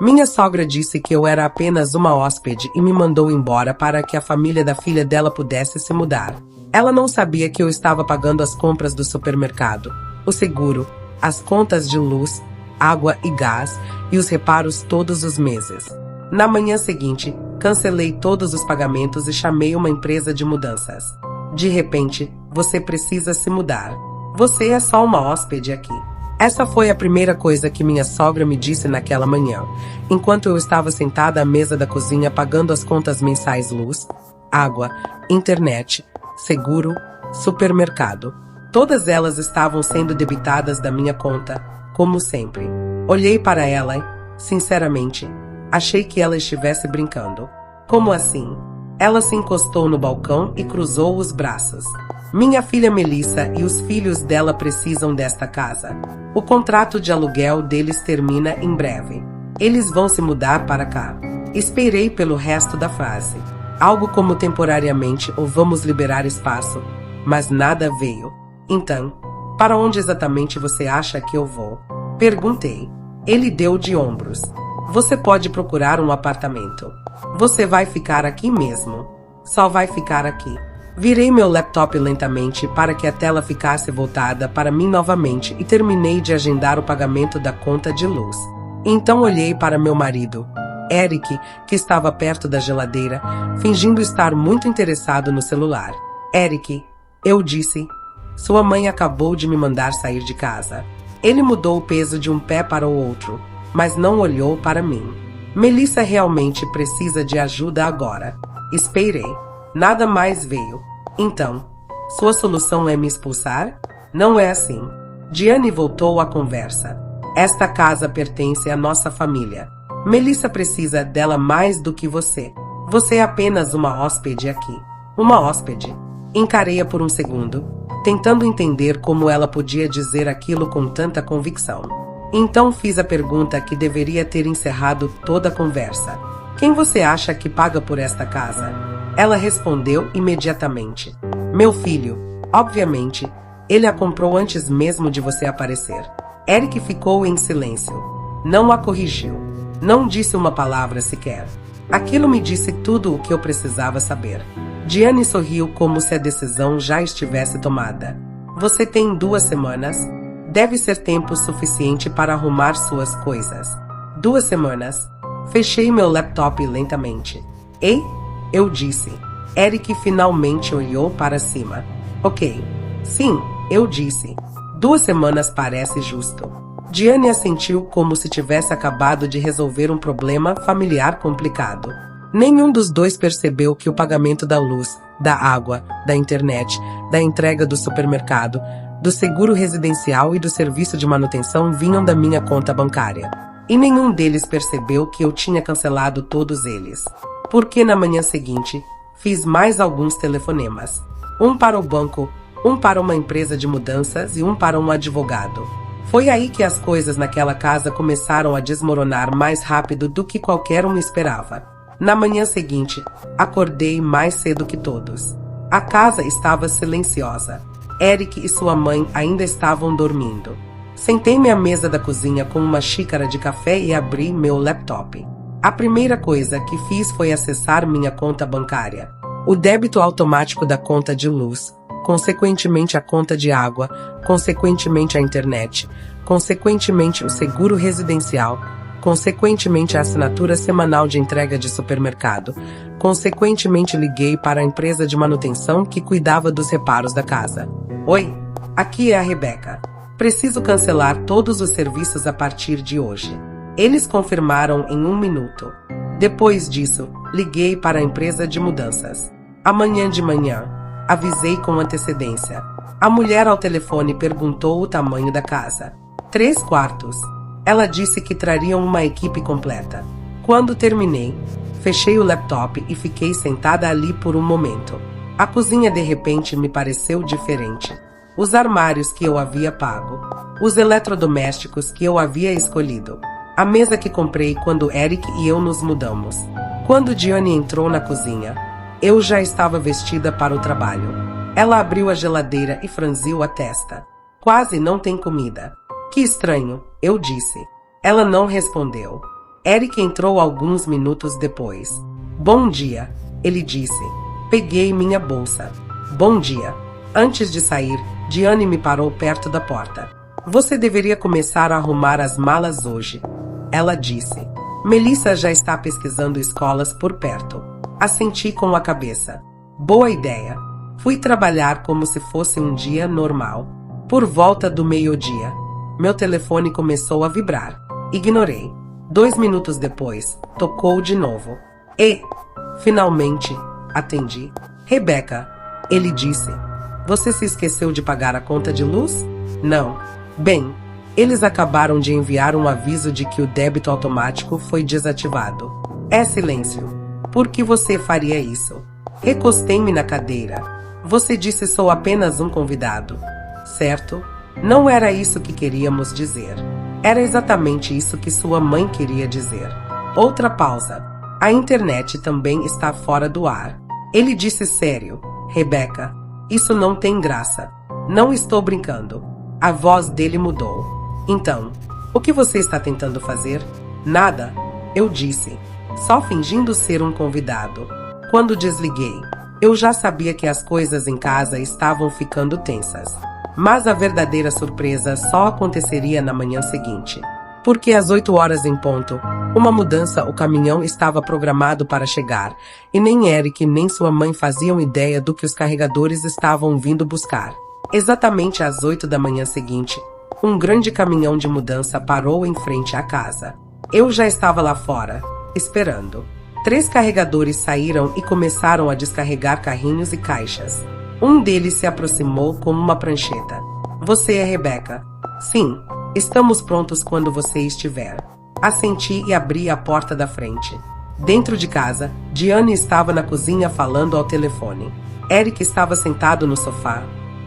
Minha sogra disse que eu era apenas uma hóspede e me mandou embora para que a família da filha dela pudesse se mudar. Ela não sabia que eu estava pagando as compras do supermercado, o seguro, as contas de luz, água e gás e os reparos todos os meses. Na manhã seguinte, cancelei todos os pagamentos e chamei uma empresa de mudanças. De repente, você precisa se mudar. Você é só uma hóspede aqui. Essa foi a primeira coisa que minha sogra me disse naquela manhã, enquanto eu estava sentada à mesa da cozinha pagando as contas mensais luz, água, internet, seguro, supermercado. Todas elas estavam sendo debitadas da minha conta, como sempre. Olhei para ela e, sinceramente, achei que ela estivesse brincando. Como assim? Ela se encostou no balcão e cruzou os braços. Minha filha Melissa e os filhos dela precisam desta casa. O contrato de aluguel deles termina em breve. Eles vão se mudar para cá. Esperei pelo resto da frase. Algo como temporariamente ou vamos liberar espaço, mas nada veio. Então, para onde exatamente você acha que eu vou? Perguntei. Ele deu de ombros. Você pode procurar um apartamento. Você vai ficar aqui mesmo. Só vai ficar aqui. Virei meu laptop lentamente para que a tela ficasse voltada para mim novamente e terminei de agendar o pagamento da conta de luz. Então olhei para meu marido, Eric, que estava perto da geladeira, fingindo estar muito interessado no celular. Eric, eu disse, sua mãe acabou de me mandar sair de casa. Ele mudou o peso de um pé para o outro, mas não olhou para mim. Melissa realmente precisa de ajuda agora. Esperei. Nada mais veio. Então, sua solução é me expulsar? Não é assim. Diane voltou à conversa. Esta casa pertence à nossa família. Melissa precisa dela mais do que você. Você é apenas uma hóspede aqui. Uma hóspede. Encarei-a por um segundo, tentando entender como ela podia dizer aquilo com tanta convicção. Então fiz a pergunta que deveria ter encerrado toda a conversa. Quem você acha que paga por esta casa? Ela respondeu imediatamente. Meu filho, obviamente, ele a comprou antes mesmo de você aparecer. Eric ficou em silêncio. Não a corrigiu. Não disse uma palavra sequer. Aquilo me disse tudo o que eu precisava saber. Diane sorriu como se a decisão já estivesse tomada. Você tem 2 semanas. Deve ser tempo suficiente para arrumar suas coisas. 2 semanas. Fechei meu laptop lentamente. Ei? Eu disse. Eric finalmente olhou para cima. Ok. Sim, eu disse. 2 semanas parece justo. Diane assentiu como se tivesse acabado de resolver um problema familiar complicado. Nenhum dos dois percebeu que o pagamento da luz, da água, da internet, da entrega do supermercado, do seguro residencial e do serviço de manutenção vinham da minha conta bancária. E nenhum deles percebeu que eu tinha cancelado todos eles. Porque na manhã seguinte, fiz mais alguns telefonemas. Um para o banco, um para uma empresa de mudanças e um para um advogado. Foi aí que as coisas naquela casa começaram a desmoronar mais rápido do que qualquer um esperava. Na manhã seguinte, acordei mais cedo que todos. A casa estava silenciosa. Eric e sua mãe ainda estavam dormindo. Sentei-me à mesa da cozinha com uma xícara de café e abri meu laptop. A primeira coisa que fiz foi acessar minha conta bancária. O débito automático da conta de luz, consequentemente a conta de água, consequentemente a internet, consequentemente o seguro residencial, consequentemente a assinatura semanal de entrega de supermercado, consequentemente liguei para a empresa de manutenção que cuidava dos reparos da casa. Oi, aqui é a Rebeca. Preciso cancelar todos os serviços a partir de hoje. Eles confirmaram em 1 minuto. Depois disso, liguei para a empresa de mudanças. Amanhã de manhã, avisei com antecedência. A mulher ao telefone perguntou o tamanho da casa. 3 quartos. Ela disse que trariam uma equipe completa. Quando terminei, fechei o laptop e fiquei sentada ali por um momento. A cozinha de repente me pareceu diferente. Os armários que eu havia pago. Os eletrodomésticos que eu havia escolhido. A mesa que comprei quando Eric e eu nos mudamos. Quando Diane entrou na cozinha, eu já estava vestida para o trabalho. Ela abriu a geladeira e franziu a testa. Quase não tem comida. Que estranho, eu disse. Ela não respondeu. Eric entrou alguns minutos depois. Bom dia, ele disse. Peguei minha bolsa. Bom dia. Antes de sair, Diane me parou perto da porta. Você deveria começar a arrumar as malas hoje. Ela disse. Melissa já está pesquisando escolas por perto. Assenti com a cabeça. Boa ideia. Fui trabalhar como se fosse um dia normal. Por volta do meio-dia, meu telefone começou a vibrar. Ignorei. 2 minutos depois, tocou de novo. E, finalmente, atendi. Rebecca, ele disse. Você se esqueceu de pagar a conta de luz? Não. Bem, eles acabaram de enviar um aviso de que o débito automático foi desativado. É silêncio. Por que você faria isso? Recostei-me na cadeira. Você disse sou apenas um convidado. Certo? Não era isso que queríamos dizer. Era exatamente isso que sua mãe queria dizer. Outra pausa. A internet também está fora do ar. Ele disse sério. Rebecca, isso não tem graça. Não estou brincando. A voz dele mudou. Então, o que você está tentando fazer? Nada, eu disse. Só fingindo ser um convidado. Quando desliguei, eu já sabia que as coisas em casa estavam ficando tensas. Mas a verdadeira surpresa só aconteceria na manhã seguinte. Porque às 8 horas em ponto, uma mudança, o caminhão estava programado para chegar, e nem Eric nem sua mãe faziam ideia do que os carregadores estavam vindo buscar. Exatamente às 8 da manhã seguinte, um grande caminhão de mudança parou em frente à casa. Eu já estava lá fora, esperando. 3 carregadores saíram e começaram a descarregar carrinhos e caixas. Um deles se aproximou com uma prancheta. Você é Rebecca? Sim, estamos prontos quando você estiver. Assenti e abri a porta da frente. Dentro de casa, Diane estava na cozinha falando ao telefone. Eric estava sentado no sofá,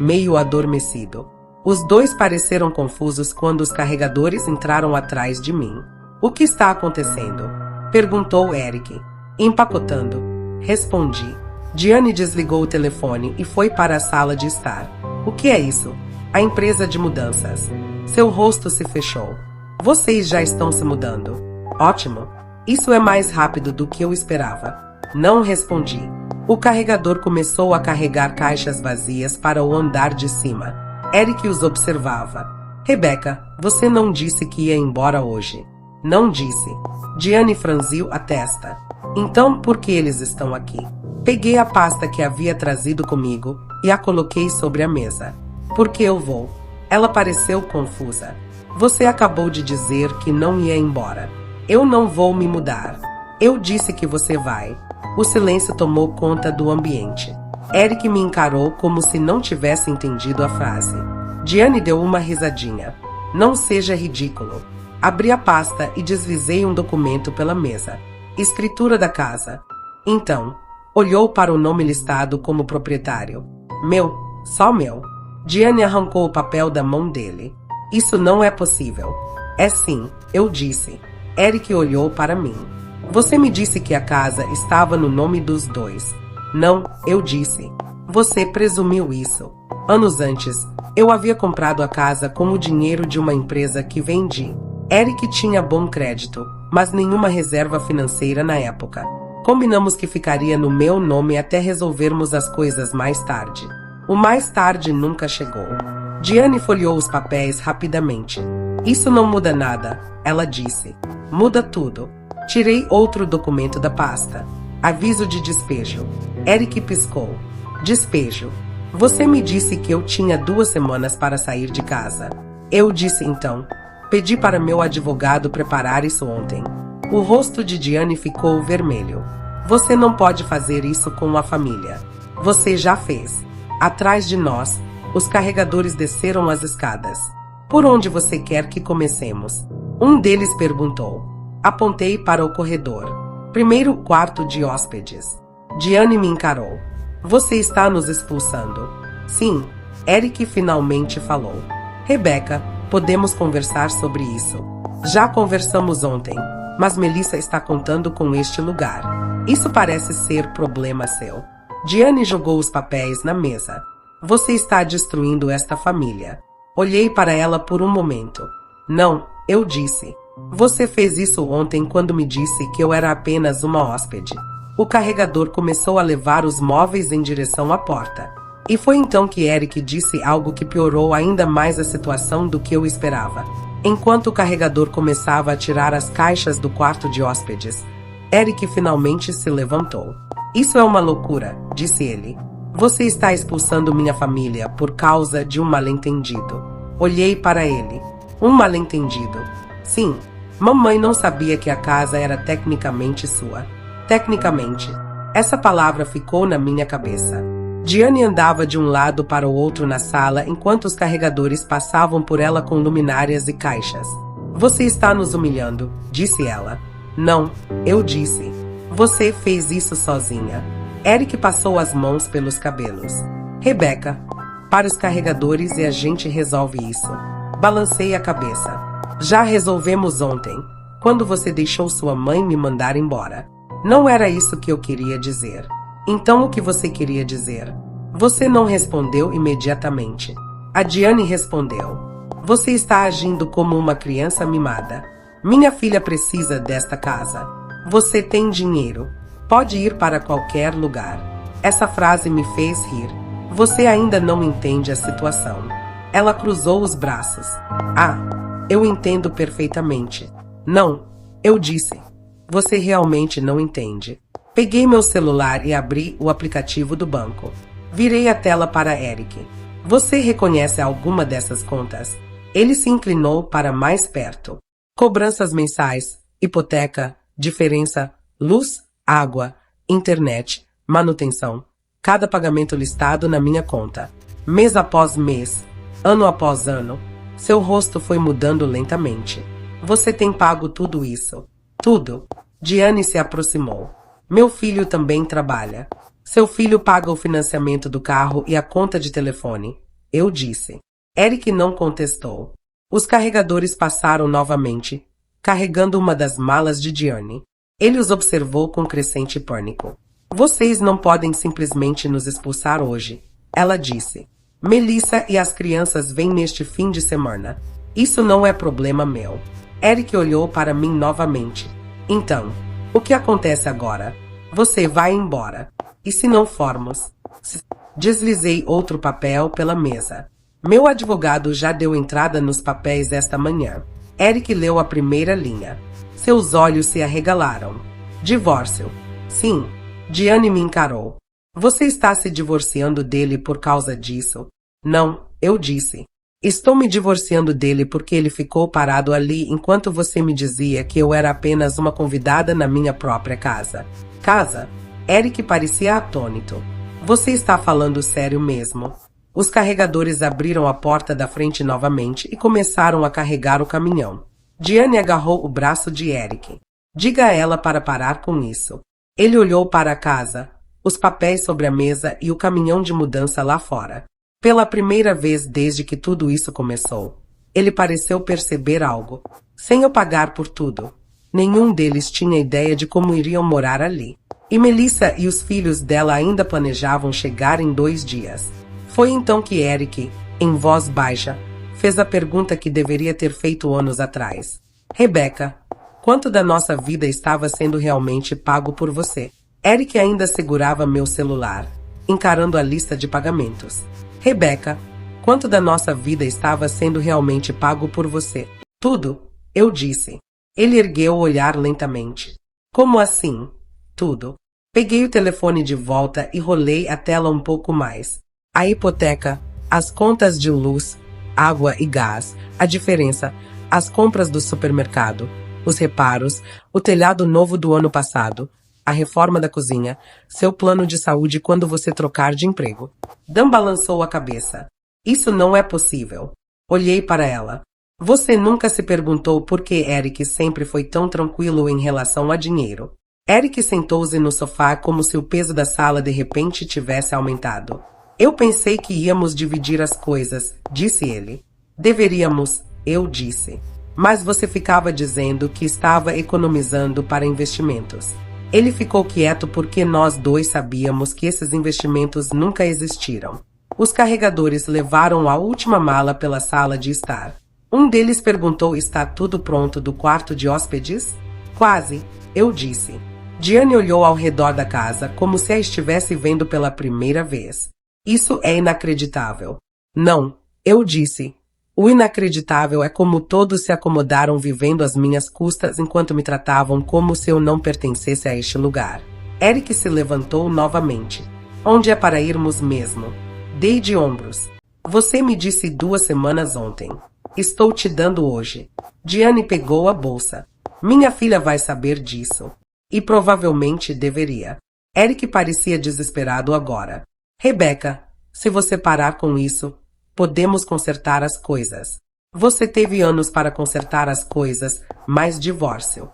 meio adormecido. Os dois pareceram confusos quando os carregadores entraram atrás de mim. O que está acontecendo? Perguntou Eric. Empacotando. Respondi. Diane desligou o telefone e foi para a sala de estar. O que é isso? A empresa de mudanças. Seu rosto se fechou. Vocês já estão se mudando. Ótimo. Isso é mais rápido do que eu esperava. Não respondi. O carregador começou a carregar caixas vazias para o andar de cima. Eric os observava. Rebecca, você não disse que ia embora hoje. Não disse. Diane franziu a testa. Então por que eles estão aqui? Peguei a pasta que havia trazido comigo e a coloquei sobre a mesa. Por que eu vou? Ela pareceu confusa. Você acabou de dizer que não ia embora. Eu não vou me mudar. Eu disse que você vai. O silêncio tomou conta do ambiente. Eric me encarou como se não tivesse entendido a frase. Diane deu uma risadinha. Não seja ridículo. Abri a pasta e deslizei um documento pela mesa. Escritura da casa. Então, olhou para o nome listado como proprietário. Meu, só meu. Diane arrancou o papel da mão dele. Isso não é possível. É sim, eu disse. Eric olhou para mim. Você me disse que a casa estava no nome dos dois. Não, eu disse. Você presumiu isso. Anos antes, eu havia comprado a casa com o dinheiro de uma empresa que vendi. Eric tinha bom crédito, mas nenhuma reserva financeira na época. Combinamos que ficaria no meu nome até resolvermos as coisas mais tarde. O mais tarde nunca chegou. Diane folheou os papéis rapidamente. Isso não muda nada, ela disse. Muda tudo. Tirei outro documento da pasta. Aviso de despejo. Eric piscou. Despejo. Você me disse que eu tinha 2 semanas para sair de casa. Eu disse então. Pedi para meu advogado preparar isso ontem. O rosto de Diane ficou vermelho. Você não pode fazer isso com a família. Você já fez. Atrás de nós, os carregadores desceram as escadas. Por onde você quer que comecemos? Um deles perguntou. Apontei para o corredor. Primeiro quarto de hóspedes. Diane me encarou. Você está nos expulsando. Sim, Eric finalmente falou. Rebecca, podemos conversar sobre isso. Já conversamos ontem, mas Melissa está contando com este lugar. Isso parece ser problema seu. Diane jogou os papéis na mesa. Você está destruindo esta família. Olhei para ela por um momento. Não, eu disse. Você fez isso ontem quando me disse que eu era apenas uma hóspede. O carregador começou a levar os móveis em direção à porta. E foi então que Eric disse algo que piorou ainda mais a situação do que eu esperava. Enquanto o carregador começava a tirar as caixas do quarto de hóspedes, Eric finalmente se levantou. Isso é uma loucura, disse ele. Você está expulsando minha família por causa de um mal-entendido. Olhei para ele. Um mal-entendido. Sim, mamãe não sabia que a casa era tecnicamente sua. Tecnicamente. Essa palavra ficou na minha cabeça. Diane andava de um lado para o outro na sala enquanto os carregadores passavam por ela com luminárias e caixas. Você está nos humilhando, disse ela. Não, eu disse. Você fez isso sozinha. Eric passou as mãos pelos cabelos. Rebecca, para os carregadores e a gente resolve isso. Balancei a cabeça. Já resolvemos ontem, quando você deixou sua mãe me mandar embora. Não era isso que eu queria dizer. Então o que você queria dizer? Você não respondeu imediatamente. A Diane respondeu. Você está agindo como uma criança mimada. Minha filha precisa desta casa. Você tem dinheiro. Pode ir para qualquer lugar. Essa frase me fez rir. Você ainda não entende a situação. Ela cruzou os braços. Ah, eu entendo perfeitamente. Não, eu disse. Você realmente não entende. Peguei meu celular e abri o aplicativo do banco. Virei a tela para Eric. Você reconhece alguma dessas contas? Ele se inclinou para mais perto. Cobranças mensais, hipoteca, diferença, luz, água, internet, manutenção. Cada pagamento listado na minha conta. Mês após mês, ano após ano. Seu rosto foi mudando lentamente. Você tem pago tudo isso? Tudo. Diane se aproximou. Meu filho também trabalha. Seu filho paga o financiamento do carro e a conta de telefone. Eu disse. Eric não contestou. Os carregadores passaram novamente, carregando uma das malas de Diane. Ele os observou com crescente pânico. Vocês não podem simplesmente nos expulsar hoje, ela disse. Melissa e as crianças vêm neste fim de semana. Isso não é problema meu. Eric olhou para mim novamente. Então, o que acontece agora? Você vai embora. E se não formos? Deslizei outro papel pela mesa. Meu advogado já deu entrada nos papéis esta manhã. Eric leu a primeira linha. Seus olhos se arregalaram. Divórcio. Sim. Diane me encarou. Você está se divorciando dele por causa disso? Não, eu disse. Estou me divorciando dele porque ele ficou parado ali enquanto você me dizia que eu era apenas uma convidada na minha própria casa. Casa? Eric parecia atônito. Você está falando sério mesmo? Os carregadores abriram a porta da frente novamente e começaram a carregar o caminhão. Diane agarrou o braço de Eric. Diga a ela para parar com isso. Ele olhou para a casa, os papéis sobre a mesa e o caminhão de mudança lá fora. Pela primeira vez desde que tudo isso começou, ele pareceu perceber algo. Sem eu pagar por tudo. Nenhum deles tinha ideia de como iriam morar ali. E Melissa e os filhos dela ainda planejavam chegar em 2 dias. Foi então que Eric, em voz baixa, fez a pergunta que deveria ter feito anos atrás. Rebecca, quanto da nossa vida estava sendo realmente pago por você? Eric ainda segurava meu celular, encarando a lista de pagamentos. Rebecca, quanto da nossa vida estava sendo realmente pago por você? Tudo, eu disse. Ele ergueu o olhar lentamente. Como assim? Tudo. Peguei o telefone de volta e rolei a tela um pouco mais. A hipoteca, as contas de luz, água e gás, a diferença, as compras do supermercado, os reparos, o telhado novo do ano passado, a reforma da cozinha, seu plano de saúde quando você trocar de emprego. Dan balançou a cabeça. Isso não é possível. Olhei para ela. Você nunca se perguntou por que Eric sempre foi tão tranquilo em relação a dinheiro. Eric sentou-se no sofá como se o peso da sala de repente tivesse aumentado. Eu pensei que íamos dividir as coisas, disse ele. Deveríamos, eu disse. Mas você ficava dizendo que estava economizando para investimentos. Ele ficou quieto porque nós dois sabíamos que esses investimentos nunca existiram. Os carregadores levaram a última mala pela sala de estar. Um deles perguntou: está tudo pronto do quarto de hóspedes? Quase, eu disse. Diane olhou ao redor da casa como se a estivesse vendo pela primeira vez. Isso é inacreditável. Não, eu disse. O inacreditável é como todos se acomodaram vivendo às minhas custas enquanto me tratavam como se eu não pertencesse a este lugar. Eric se levantou novamente. Onde é para irmos mesmo? Dei de ombros. Você me disse 2 semanas ontem. Estou te dando hoje. Diane pegou a bolsa. Minha filha vai saber disso. E provavelmente deveria. Eric parecia desesperado agora. Rebecca, se você parar com isso, podemos consertar as coisas. Você teve anos para consertar as coisas, mas divórcio.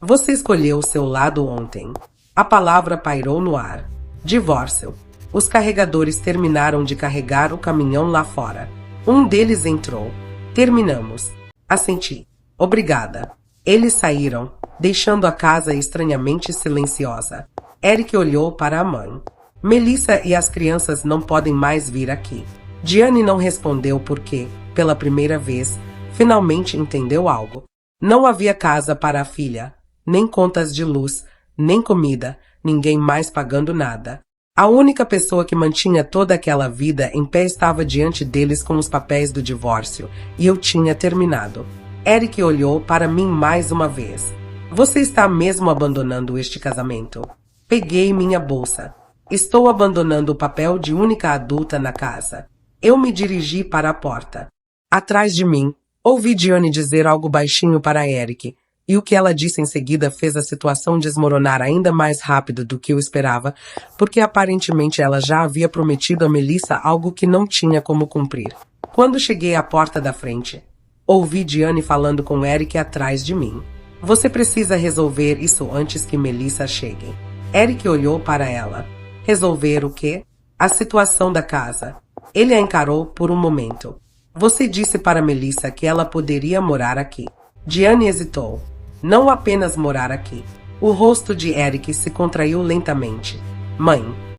Você escolheu o seu lado ontem. A palavra pairou no ar. Divórcio. Os carregadores terminaram de carregar o caminhão lá fora. Um deles entrou. Terminamos. Assenti. Obrigada. Eles saíram, deixando a casa estranhamente silenciosa. Eric olhou para a mãe. Melissa e as crianças não podem mais vir aqui. Diane não respondeu porque, pela primeira vez, finalmente entendeu algo. Não havia casa para a filha, nem contas de luz, nem comida, ninguém mais pagando nada. A única pessoa que mantinha toda aquela vida em pé estava diante deles com os papéis do divórcio, e eu tinha terminado. Eric olhou para mim mais uma vez. Você está mesmo abandonando este casamento? Peguei minha bolsa. Estou abandonando o papel de única adulta na casa. Eu me dirigi para a porta. Atrás de mim, ouvi Diane dizer algo baixinho para Eric, e o que ela disse em seguida fez a situação desmoronar ainda mais rápido do que eu esperava, porque aparentemente ela já havia prometido a Melissa algo que não tinha como cumprir. Quando cheguei à porta da frente, ouvi Diane falando com Eric atrás de mim. Você precisa resolver isso antes que Melissa chegue. Eric olhou para ela. Resolver o quê? A situação da casa. Ele a encarou por um momento. Você disse para Melissa que ela poderia morar aqui. Diane hesitou. Não apenas morar aqui. O rosto de Eric se contraiu lentamente. Mãe,